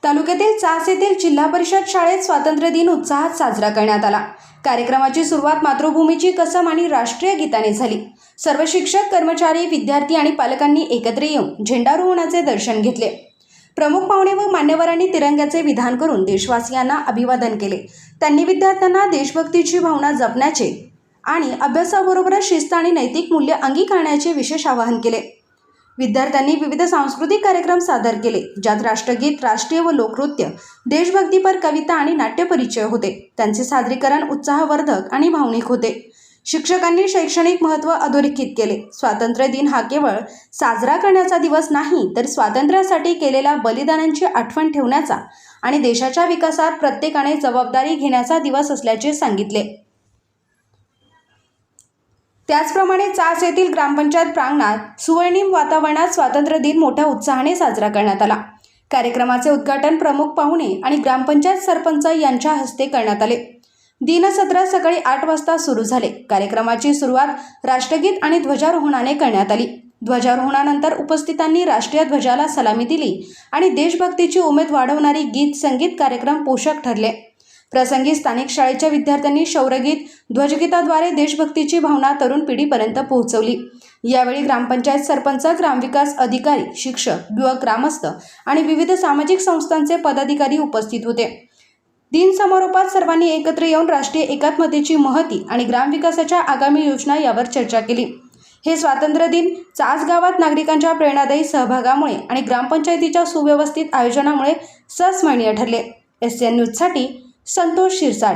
तालुक्यातील चास येथील जिल्हा परिषद शाळेत स्वातंत्र्य दिन उत्साहात साजरा करण्यात आला। कार्यक्रमाची सुरुवात मातृभूमीची कसम आणि राष्ट्रीय गीताने झाली। सर्व शिक्षक, कर्मचारी, विद्यार्थी आणि पालकांनी एकत्र येऊन झेंडारोहणाचे दर्शन घेतले। प्रमुख पाहुणे व मान्यवरांनी तिरंग्याचे विधान करून देशवासियांना अभिवादन केले। त्यांनी विद्यार्थ्यांना देशभक्तीची भावना जपण्याचे आणि अभ्यासाबरोबरच शिस्त आणि नैतिक मूल्य अंगीकारण्याचे विशेष आवाहन केले। विद्यार्थ्यांनी विविध सांस्कृतिक कार्यक्रम सादर केले, ज्यात राष्ट्रगीत, राष्ट्रीय व लोकनृत्य, देशभक्तीपर कविता आणि नाट्यपरिचय होते। त्यांचे सादरीकरण उत्साहवर्धक आणि भावनिक होते। शिक्षकांनी शैक्षणिक महत्त्व अधोरेखित केले। स्वातंत्र्य दिन हा केवळ साजरा करण्याचा दिवस नाही, तर स्वातंत्र्यासाठी केलेल्या बलिदानांची आठवण ठेवण्याचा आणि देशाच्या विकासात प्रत्येकाने जबाबदारी घेण्याचा दिवस असल्याचे सांगितले। त्याचप्रमाणे चास येथील ग्रामपंचायत प्रांगणात सुवर्णिम वातावरणात स्वातंत्र्य दिन मोठ्या उत्साहाने साजरा करण्यात आला। कार्यक्रमाचे उद्घाटन प्रमुख पाहुणे आणि ग्रामपंचायत सरपंच यांच्या हस्ते करण्यात आले। दिनसत्र सकाळी 8 वाजता सुरू झाले। कार्यक्रमाची सुरुवात राष्ट्रगीत आणि ध्वजारोहणाने करण्यात आली। ध्वजारोहणानंतर उपस्थितांनी राष्ट्रीय ध्वजाला सलामी दिली आणि देशभक्तीची उमेद वाढवणारी गीत संगीत कार्यक्रम पोषक ठरले। प्रसंगी स्थानिक शाळेच्या विद्यार्थ्यांनी शौर्यगीत, ध्वजगीताद्वारे देशभक्तीची भावना तरुण पिढीपर्यंत पोहोचवली। यावेळी ग्रामपंचायत सरपंच, ग्रामविकास अधिकारी, शिक्षक, युवक, ग्रामस्थ आणि विविध सामाजिक संस्थांचे पदाधिकारी उपस्थित होते। दिन समारोपात सर्वांनी एकत्र येऊन राष्ट्रीय एकात्मतेची महती आणि ग्रामविकासाच्या आगामी योजना यावर चर्चा केली। हे स्वातंत्र्य दिन चास गावात नागरिकांच्या प्रेरणादायी सहभागामुळे आणि ग्रामपंचायतीच्या सुव्यवस्थित आयोजनामुळे संस्मरणीय ठरले। SN न्यूजसाठी संतोष शिरसाट।